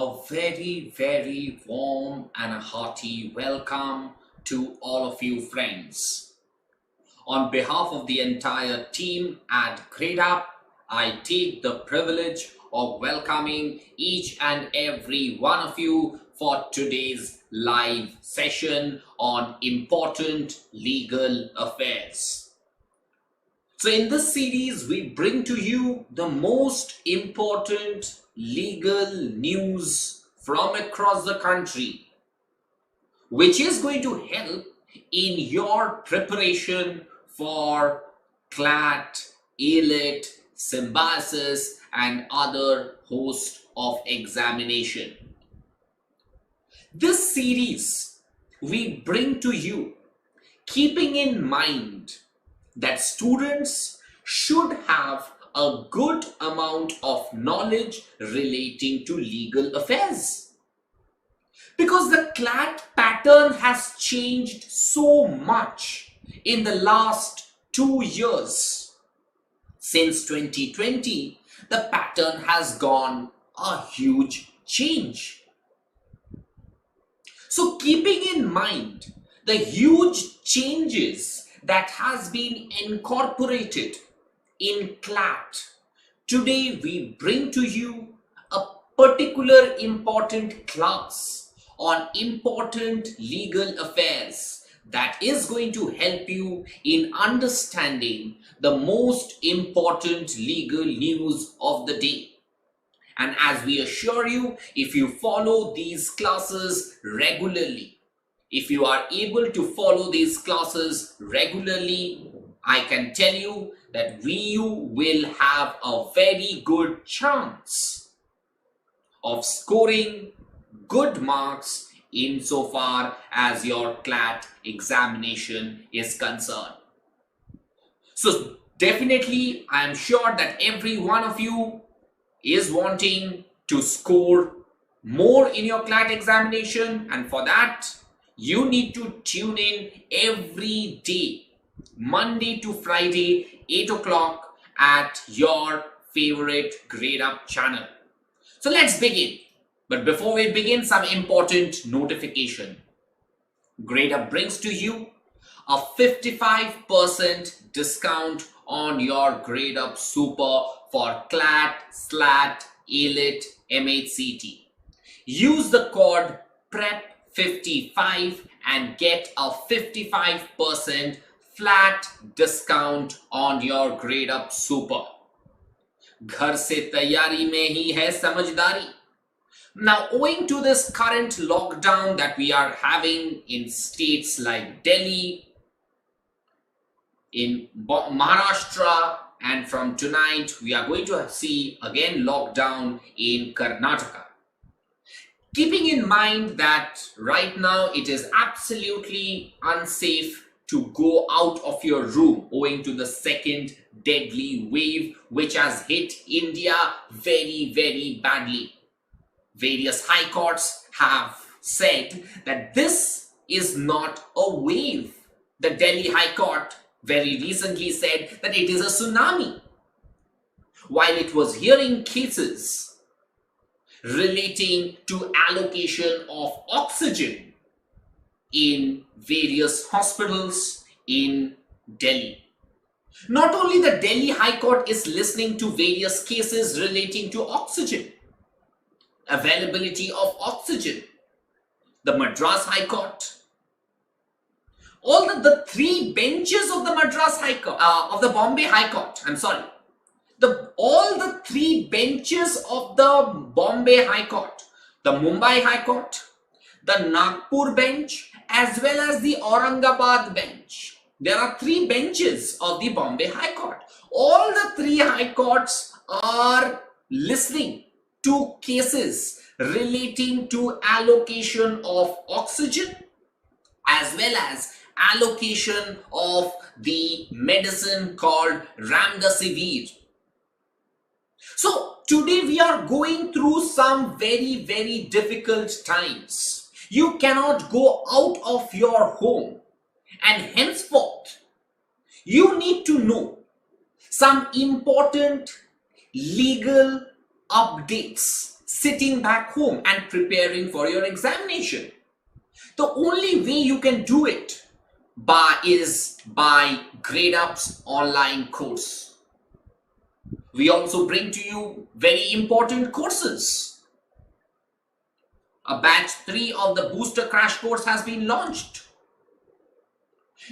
A very warm and a hearty welcome to all of you friends. On behalf of the entire team at Gradeup, I take the privilege of welcoming each and every one of you for today's live session on important legal affairs. So in this series, we bring to you the most important legal news from across the country, which is going to help in your preparation for CLAT, ALET, Symbiosis and other host of examination. This series we bring to you keeping in mind that students should have a good amount of knowledge relating to legal affairs. Because the CLAT pattern has changed so much in the last 2 years. Since 2020, the pattern has gone a huge change. So keeping in mind the huge changes that has been incorporated in CLAT, today we bring to you a particular important class on important legal affairs that is going to help you in understanding the most important legal news of the day. And as we assure you, if you follow these classes regularly, if you are able to follow these classes regularly, I can tell you that you will have a very good chance of scoring good marks insofar as your CLAT examination is concerned. So definitely, I am sure that every one of you is wanting to score more in your CLAT examination, and for that, you need to tune in every day, Monday to Friday, 8 o'clock at your favorite Gradeup channel. So let's begin. But before we begin, some important notification. Gradeup brings to you a 55% discount on your Gradeup Super for CLAT, SLAT, ALET, MHCT. Use the code PREP55 and get a 55% flat discount on your Gradeup Super. घर से तैयारी में ही है समझदारी. Now, owing to this current lockdown that we are having in states like Delhi, in Maharashtra, and from tonight we are going to see again lockdown in Karnataka. Keeping in mind that right now it is absolutely unsafe to go out of your room owing to the second deadly wave which has hit India very badly. Various high courts have said that this is not a wave. The Delhi High Court very recently said that it is a tsunami. While it was hearing cases relating to allocation of oxygen in various hospitals in Delhi. Not only the Delhi High Court is listening to various cases relating to oxygen, availability of oxygen, the Madras High Court, all the three benches of the Madras High Court, of the Bombay High Court, all the three benches of the Bombay High Court, the Mumbai High Court, the Nagpur bench, as well as the Aurangabad bench. There are three benches of the Bombay High Court. All the three high courts are listening to cases relating to allocation of oxygen as well as allocation of the medicine called Remdesivir. So today we are going through some very difficult times. You cannot go out of your home, and henceforth you need to know some important legal updates sitting back home and preparing for your examination. The only way you can do it is by Gradeup's online course. We also bring to you very important courses. A batch 3 of the booster crash course has been launched.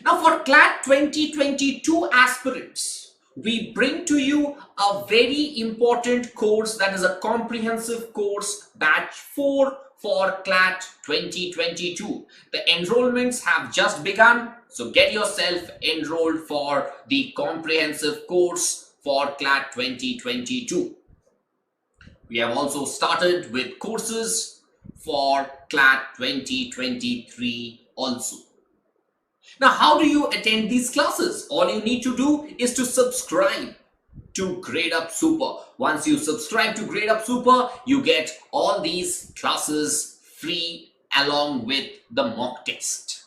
Now for CLAT 2022 aspirants, we bring to you a very important course that is a comprehensive course, batch 4 for CLAT 2022. The enrollments have just begun, so get yourself enrolled for the comprehensive course for CLAT 2022. We have also started with courses for CLAT 2023 also. Now, how do you attend these classes? All you need to do is to subscribe to Gradeup Super. Once you subscribe to Gradeup Super, you get all these classes free along with the mock test.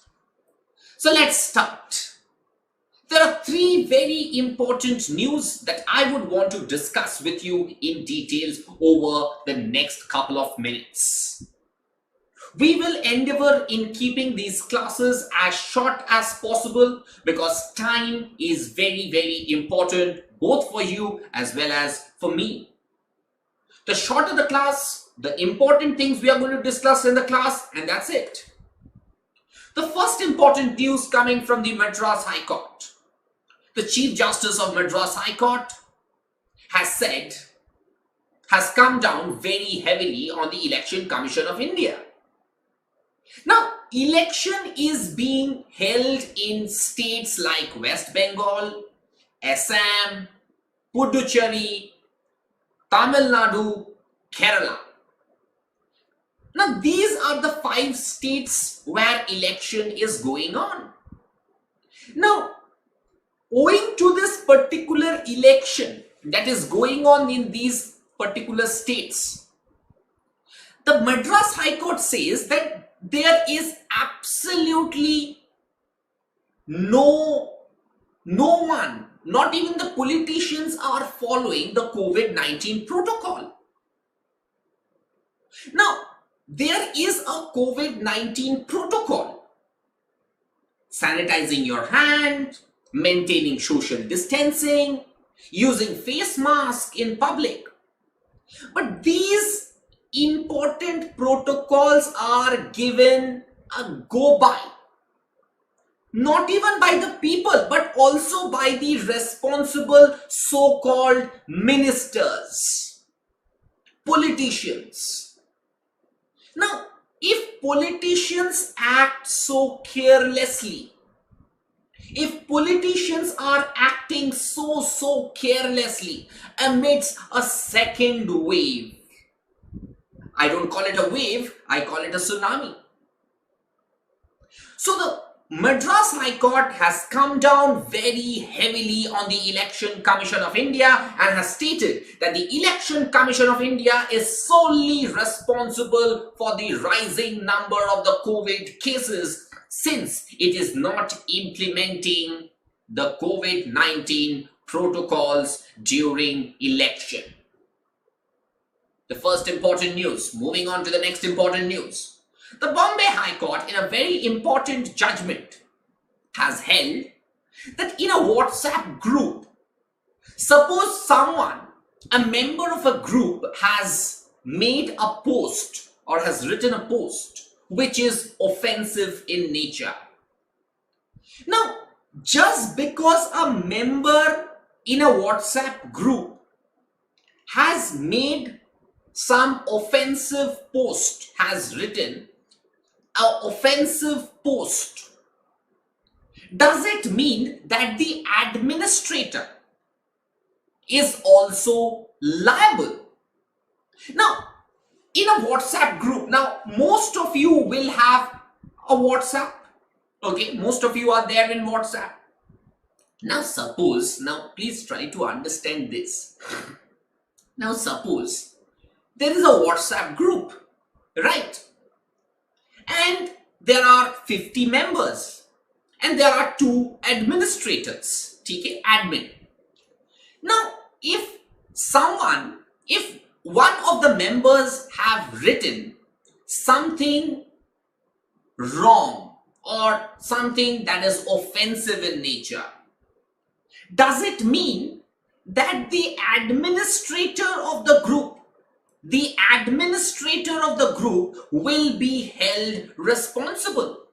So let's start. There are 3 very important news that I would want to discuss with you in details over the next couple of minutes. We will endeavor in keeping these classes as short as possible because time is very, very important both for you as well as for me. The shorter the class, the important things we are going to discuss in the class, and that's it. The first important news coming from the Madras High Court. The Chief Justice of Madras High Court has come down very heavily on the Election Commission of India. Now, election is being held in states like West Bengal, Assam, Puducherry, Tamil Nadu, Kerala. Now, these are the 5 states where election is going on. Now, owing to this particular election that is going on in these particular states, the Madras High Court says that there is absolutely no one, not even the politicians, are following the COVID-19 protocol. Now, there is a COVID-19 protocol. Sanitizing your hand, maintaining social distancing, using face mask in public. But these important protocols are given a go by, not even by the people but also by the responsible so-called ministers, politicians. Now, if politicians act so carelessly, if politicians are acting so carelessly amidst a second wave, I don't call it a wave, I call it a tsunami. So the Madras High Court has come down very heavily on the Election Commission of India and has stated that the Election Commission of India is solely responsible for the rising number of the COVID cases since it is not implementing the COVID-19 protocols during election. The first important news. Moving on to the next important news. The Bombay High Court, in a very important judgment, has held that in a WhatsApp group, suppose someone, a member of a group, has made a post or has written a post which is offensive in nature. Now, just because a member in a WhatsApp group has made some offensive post, has written an offensive post, does it mean that the administrator is also liable? Now, in a WhatsApp group, now most of you will have a WhatsApp, okay? Most of you are there in WhatsApp. Now suppose, now please try to understand this. Now suppose there is a WhatsApp group, right? And there are 50 members and there are 2 administrators, okay, admin. Now, if one of the members have written something wrong or something that is offensive in nature, does it mean that the administrator of the group will be held responsible?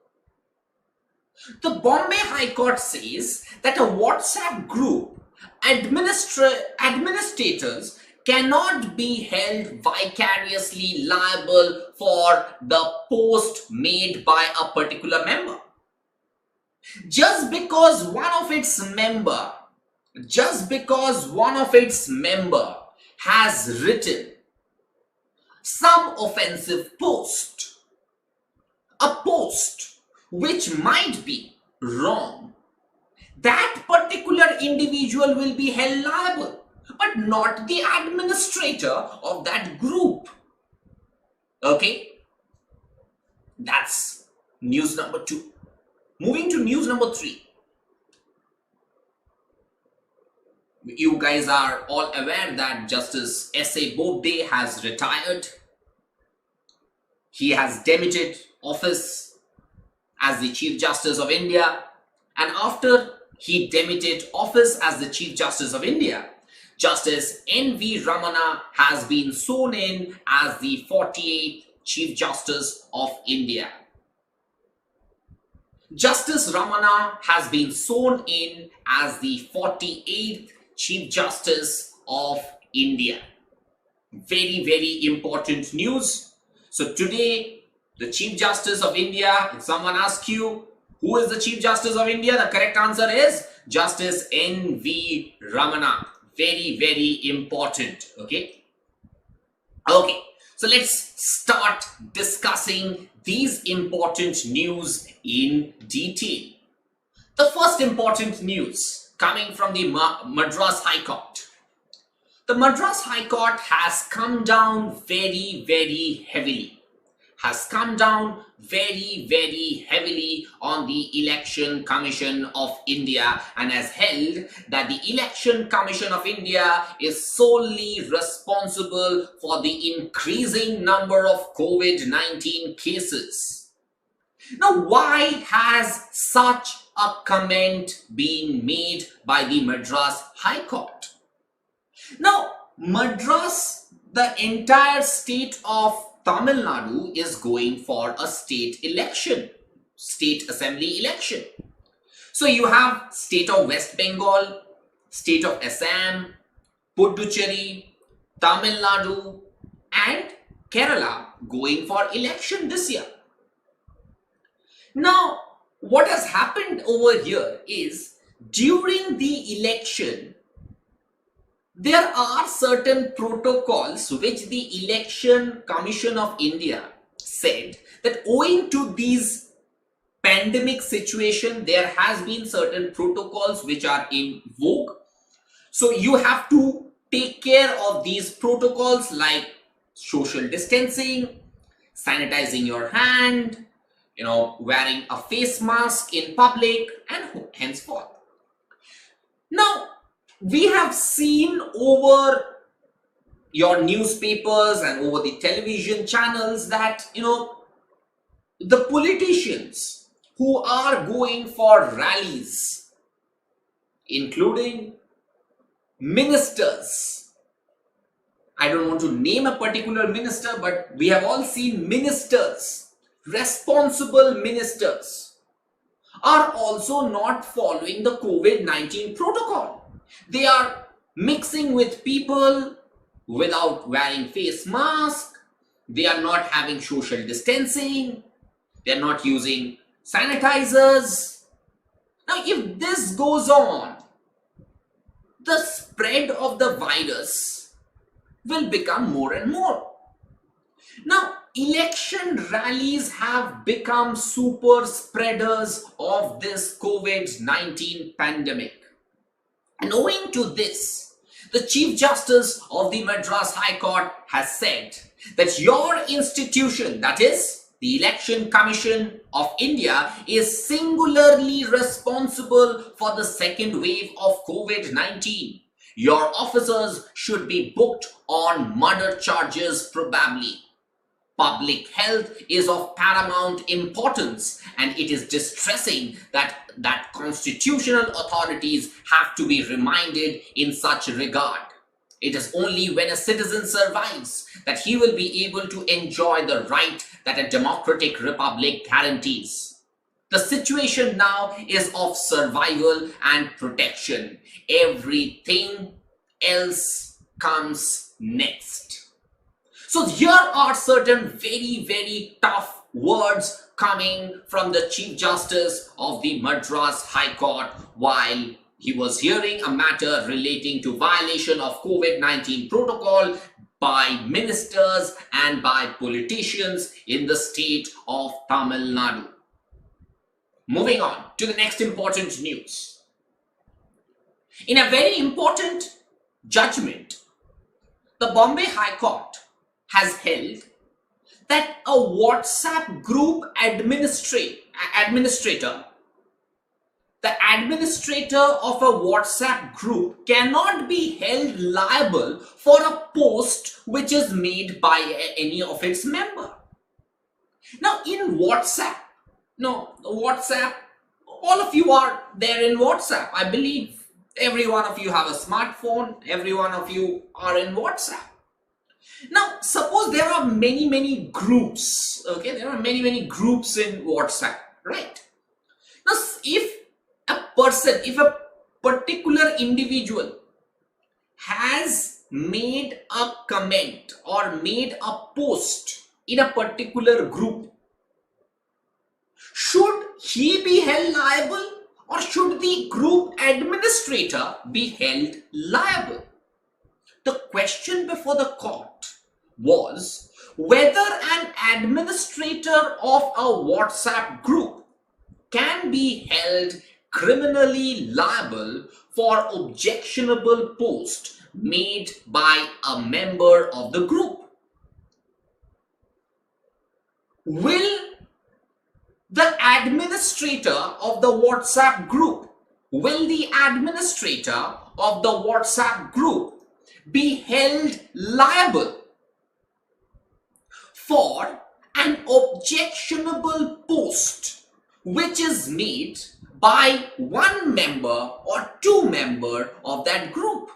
The Bombay High Court says that a WhatsApp group administrators cannot be held vicariously liable for the post made by a particular member. Just because one of its member has written some offensive post, a post which might be wrong, that particular individual will be held liable, but not the administrator of that group. Okay, that's news number 2. Moving to news number 3. You guys are all aware that Justice S.A. Bobde has retired. He has demitted office as the Chief Justice of India, and after he demitted office as the Chief Justice of India, Justice N.V. Ramana has been sworn in as the 48th Chief Justice of India. Justice Ramana has been sworn in as the 48th Chief Justice of India. Very, very important news. So today, the Chief Justice of India, if someone asks you, who is the Chief Justice of India? The correct answer is Justice N.V. Ramana. Very, very important. Okay. Okay. So let's start discussing these important news in detail. The first important news coming from the Madras High Court. The Madras High Court has come down very, very heavily. On the Election Commission of India, and has held that the Election Commission of India is solely responsible for the increasing number of COVID-19 cases. Now, why has such a comment been made by the Madras High Court? Now, Madras, the entire state of Tamil Nadu is going for a state assembly election. So you have state of West Bengal, state of Assam, Puducherry, Tamil Nadu and Kerala going for election this year. Now, what has happened over here is during the election, there are certain protocols which the Election Commission of India said that owing to these pandemic situation, there has been certain protocols which are in vogue. So you have to take care of these protocols like social distancing, sanitizing your hand, wearing a face mask in public and henceforth. Now, we have seen over your newspapers and over the television channels that, the politicians who are going for rallies, including ministers, I don't want to name a particular minister, but we have all seen ministers, responsible ministers, are also not following the COVID-19 protocol. They are mixing with people without wearing face mask. They are not having social distancing. They are not using sanitizers. Now, if this goes on, the spread of the virus will become more and more. Now, election rallies have become super spreaders of this COVID-19 pandemic. And owing to this, the Chief Justice of the Madras High Court has said that your institution, that is the Election Commission of India, is singularly responsible for the second wave of COVID-19. Your officers should be booked on murder charges probably. Public health is of paramount importance, and it is distressing that constitutional authorities have to be reminded in such regard. It is only when a citizen survives that he will be able to enjoy the right that a democratic republic guarantees. The situation now is of survival and protection. Everything else comes next. So here are certain very, very tough words coming from the Chief Justice of the Madras High Court while he was hearing a matter relating to violation of COVID-19 protocol by ministers and by politicians in the state of Tamil Nadu. Moving on to the next important news. In a very important judgment, the Bombay High Court has held that a WhatsApp group administrator, the administrator of a WhatsApp group cannot be held liable for a post which is made by any of its members. Now in WhatsApp, all of you are there in WhatsApp. I believe every one of you have a smartphone, every one of you are in WhatsApp. Now, suppose there are many groups, okay? There are many groups in WhatsApp, right? Now, if a particular individual has made a comment or made a post in a particular group, should he be held liable or should the group administrator be held liable? The question before the court was whether an administrator of a WhatsApp group can be held criminally liable for objectionable post made by a member of the group. Will the administrator of the WhatsApp group be held liable for an objectionable post which is made by one member or two members of that group?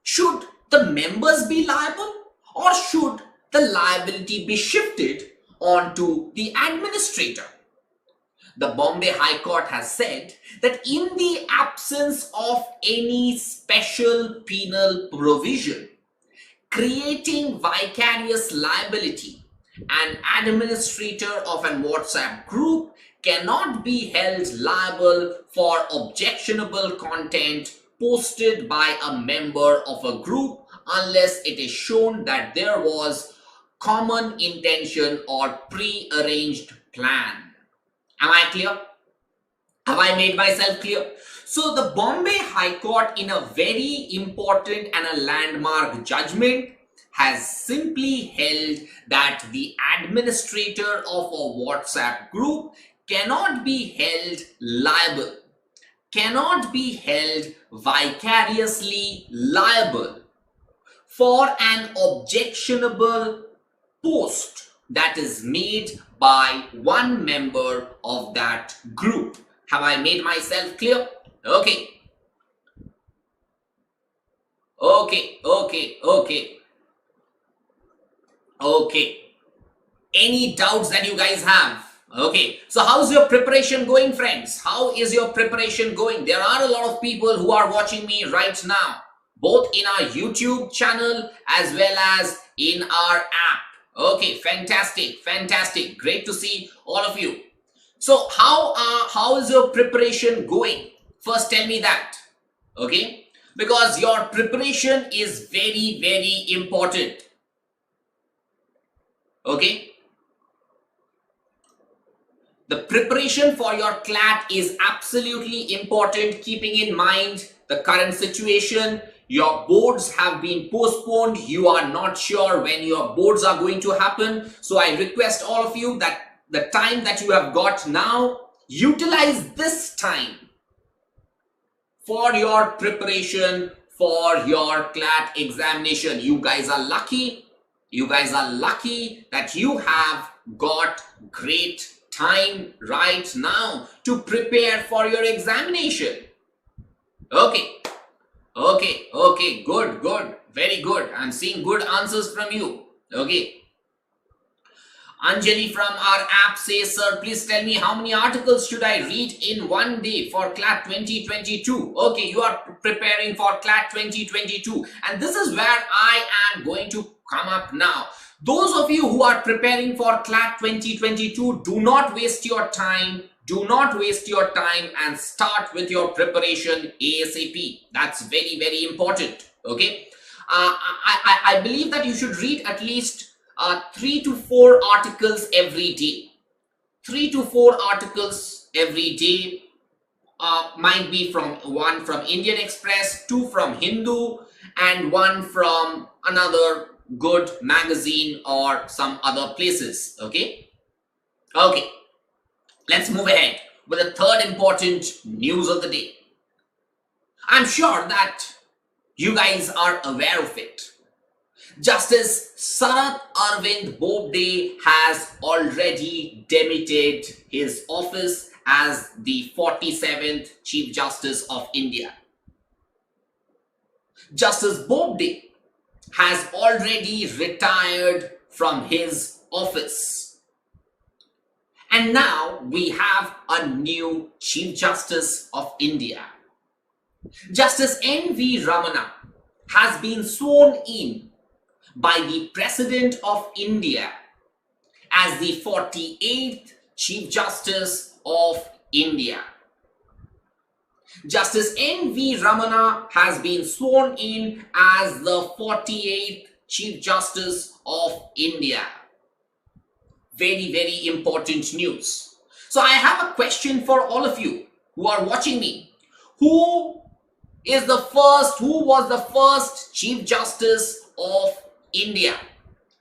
Should the members be liable or should the liability be shifted onto the administrator? The Bombay High Court has said that in the absence of any special penal provision creating vicarious liability, an administrator of a WhatsApp group cannot be held liable for objectionable content posted by a member of a group unless it is shown that there was common intention or pre-arranged plan. Am I clear? Have I made myself clear? So the Bombay High Court, in a very important and a landmark judgment, has simply held that the administrator of a WhatsApp group cannot be held liable, cannot be held vicariously liable for an objectionable post that is made by one member of that group. Have I made myself clear? Okay. Any doubts that you guys have? Okay. So how's your preparation going, friends? How is your preparation going? There are a lot of people who are watching me right now, both in our YouTube channel as well as in our app. Okay, fantastic. Great to see all of you. So how is your preparation going? First tell me that, okay? Because your preparation is very, very important. Okay? The preparation for your CLAT is absolutely important, keeping in mind the current situation. Your boards have been postponed. You are not sure when your boards are going to happen. So I request all of you that the time that you have got now, utilize this time for your preparation for your CLAT examination. You guys are lucky. You guys are lucky that you have got great time right now to prepare for your examination. Okay, good, very good. I'm seeing good answers from you. Okay. Anjali from our app says, sir, please tell me how many articles should I read in one day for CLAT 2022? Okay, you are preparing for CLAT 2022. And this is where I am going to come up now. Those of you who are preparing for CLAT 2022, do not waste your time. Do not waste your time and start with your preparation ASAP. That's very, very important. Okay. I believe that you should read at least 3 to 4 articles every day. 3 to 4 articles every day. Might be one from Indian Express, 2 from Hindu, and 1 from another good magazine or some other places. Okay. Okay. Let's move ahead with the third important news of the day. I'm sure that you guys are aware of it. Justice Sarath Arvind Bobde has already demitted his office as the 47th Chief Justice of India. Justice Bobde has already retired from his office. And now we have a new Chief Justice of India. Justice N.V. Ramana has been sworn in by the President of India as the 48th Chief Justice of India. Justice N.V. Ramana has been sworn in as the 48th Chief Justice of India. Very, very important news. So I have a question for all of you who are watching me. Who was the first Chief Justice of India?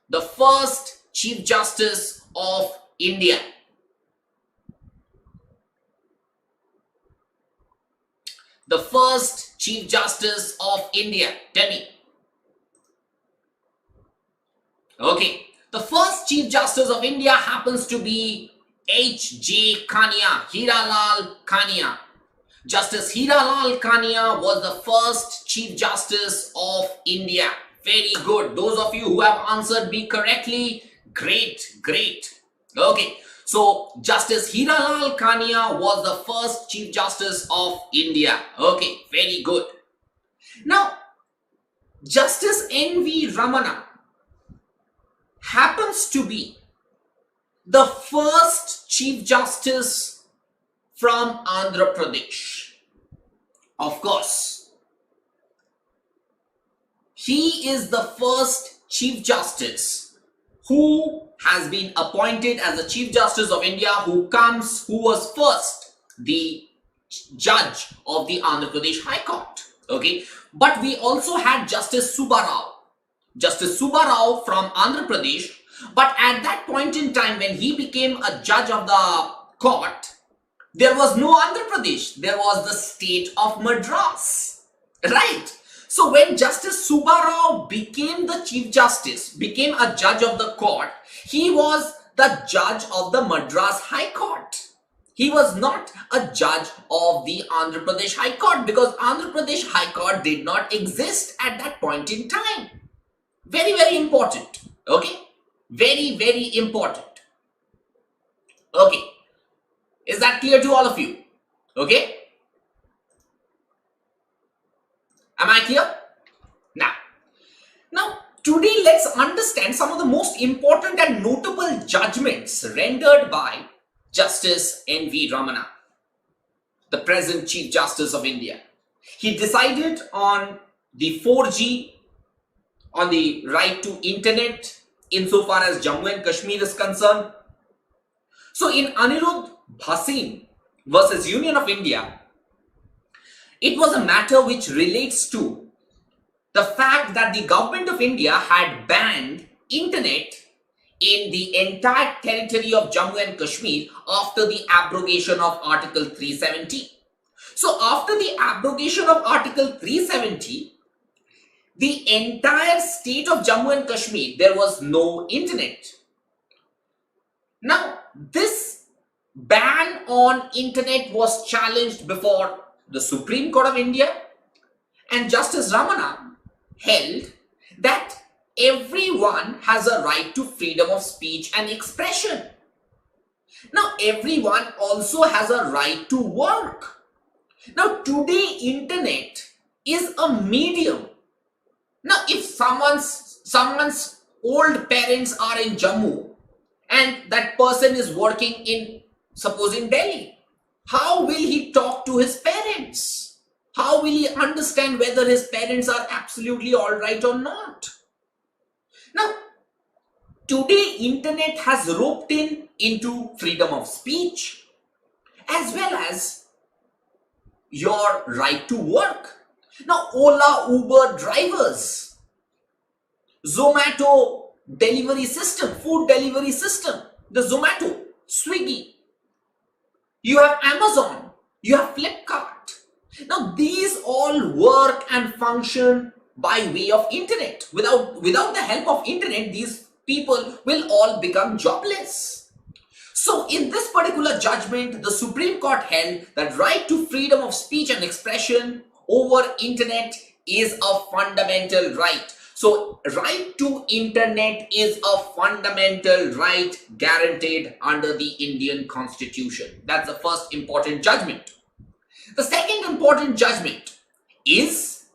The first Chief Justice of India. The first Chief Justice of India. Tell me. Okay. The first Chief Justice of India happens to be H.J. Kania, Hiralal Kania. Justice Hiralal Kania was the first Chief Justice of India. Very good. Those of you who have answered B correctly, great. Okay. So, Justice Hiralal Kania was the first Chief Justice of India. Okay. Very good. Now, Justice N.V. Ramana happens to be the first Chief Justice from Andhra Pradesh. Of course, he is the first Chief Justice who has been appointed as the Chief Justice of India, who was first the judge of the Andhra Pradesh High Court. Okay, but we also had Justice Subbarao from Andhra Pradesh, but at that point in time when he became a judge of the court, there was no Andhra Pradesh, there was the state of Madras, right? So when Justice Subbarao became the Chief Justice, became a judge of the court, he was the judge of the Madras High Court. He was not a judge of the Andhra Pradesh High Court because Andhra Pradesh High Court did not exist at that point in time. Very, very important. Okay. Very, very important. Okay. Is that clear to all of you? Okay. Am I clear? Now, today let's understand some of the most important and notable judgments rendered by Justice N.V. Ramana, the present Chief Justice of India. He decided on the 4G, on the right to internet insofar as Jammu and Kashmir is concerned. So in Anirudh Bhasin versus Union of India, it was a matter which relates to the fact that the government of India had banned internet in the entire territory of Jammu and Kashmir after the abrogation of Article 370. So after the abrogation of Article 370, the entire state of Jammu and Kashmir, there was no internet. Now, this ban on internet was challenged before the Supreme Court of India, and Justice Ramana held that everyone has a right to freedom of speech and expression. Now, everyone also has a right to work. Now, today, internet is a medium. Now, if someone's old parents are in Jammu and that person is working in, suppose, in Delhi, how will he talk to his parents? How will he understand whether his parents are absolutely all right or not? Now, today, internet has roped into freedom of speech as well as your right to work. Now, Ola, Uber drivers, Zomato delivery system, food delivery system, the Zomato, Swiggy, you have Amazon, you have Flipkart. Now, these all work and function by way of internet. Without the help of internet, these people will all become jobless. So, in this particular judgment, the Supreme Court held that right to freedom of speech and expression over internet is a fundamental right. So, right to internet is a fundamental right guaranteed under the Indian Constitution. That's the first important judgment. The second important judgment is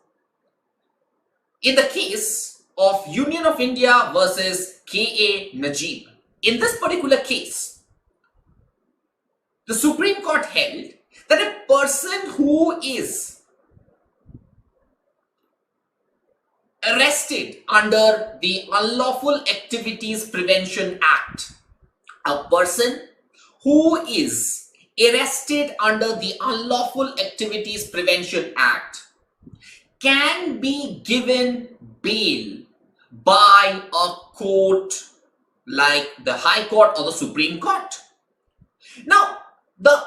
in the case of Union of India versus K.A. Najib. In this particular case, the Supreme Court held that a person who is arrested under the Unlawful Activities Prevention Act, a person who is arrested under the Unlawful Activities Prevention Act can be given bail by a court like the High Court or the Supreme Court. Now, the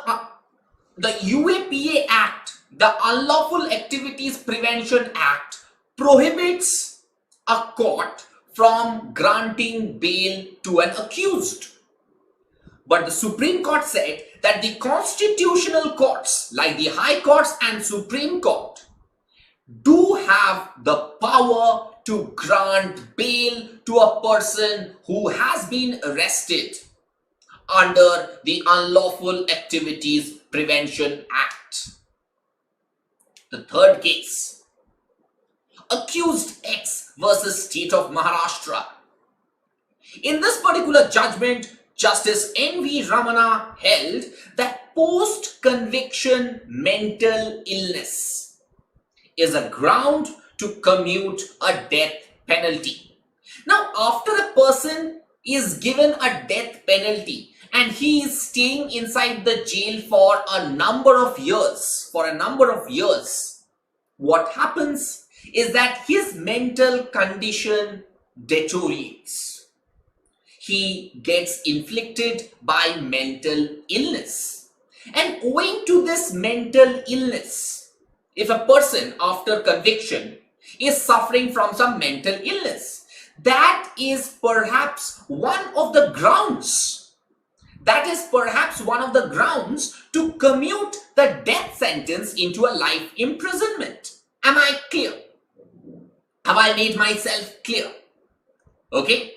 UAPA Act, the Unlawful Activities Prevention Act, prohibits a court from granting bail to an accused. But the Supreme Court said that the constitutional courts like the High Courts and Supreme Court do have the power to grant bail to a person who has been arrested under the Unlawful Activities Prevention Act. The third case, accused X versus State of Maharashtra. In this particular judgment, Justice N.V. Ramana held that post-conviction mental illness is a ground to commute a death penalty. Now, after a person is given a death penalty and he is staying inside the jail for a number of years, what happens is that his mental condition deteriorates. He gets inflicted by mental illness. And owing to this mental illness, if a person after conviction is suffering from some mental illness, that is perhaps one of the grounds. To commute the death sentence into a life imprisonment. Am I clear? Have I made myself clear? Okay.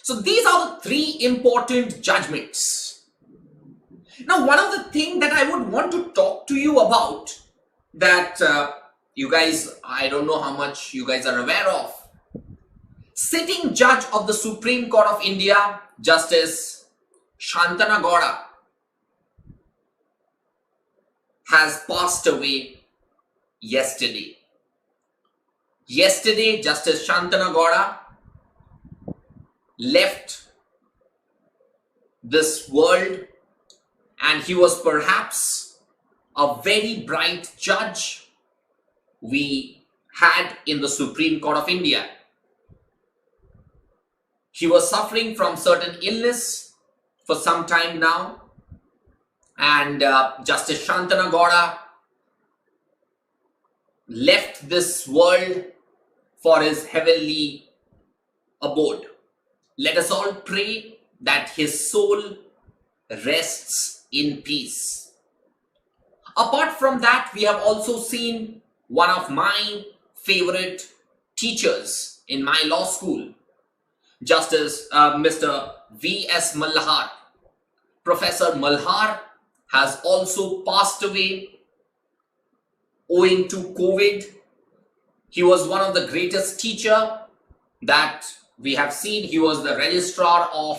So these are the three important judgments. Now, one of the things that I would want to talk to you about that you guys, I don't know how much you guys are aware of. Sitting judge of the Supreme Court of India, Justice Shantanu Gowda, has passed away yesterday. Yesterday, Justice Shantanu Gowda left this world, and he was perhaps a very bright judge we had in the Supreme Court of India. He was suffering from certain illness for some time now, and Justice Shantanu Gowda left this world for his heavenly abode. Let us all pray that his soul rests in peace. Apart from that, we have also seen one of my favorite teachers in my law school, Justice Mr. V.S. Malhar. Professor Malhar has also passed away owing to COVID. He was one of the greatest teacher that we have seen. He was the registrar of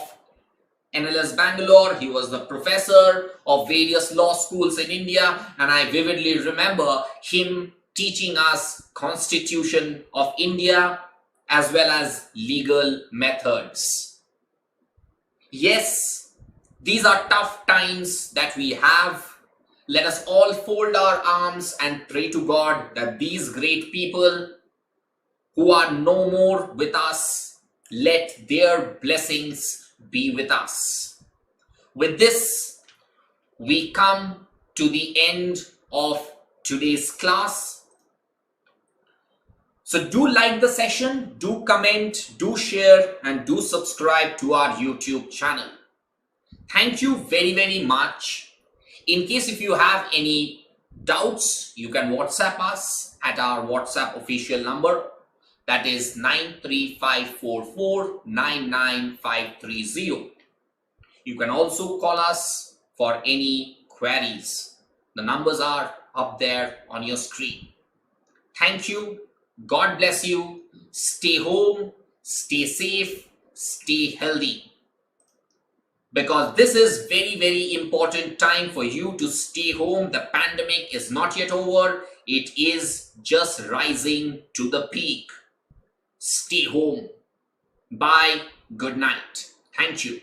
NLS Bangalore. He was the professor of various law schools in India, and I vividly remember him teaching us Constitution of India as well as legal methods. Yes, these are tough times that we have. Let us all fold our arms and pray to God that these great people who are no more with us, let their blessings be with us. With this, we come to the end of today's class. So do like the session, do comment, do share, and do subscribe to our YouTube channel. Thank you very, very much. In case if you have any doubts, you can WhatsApp us at our WhatsApp official number. That is 93544 You can also call us for any queries. The numbers are up there on your screen. Thank you. God bless you. Stay home, stay safe, stay healthy. Because this is very, very important time for you to stay home. The pandemic is not yet over. It is just rising to the peak. Stay home. Bye. Good night. Thank you.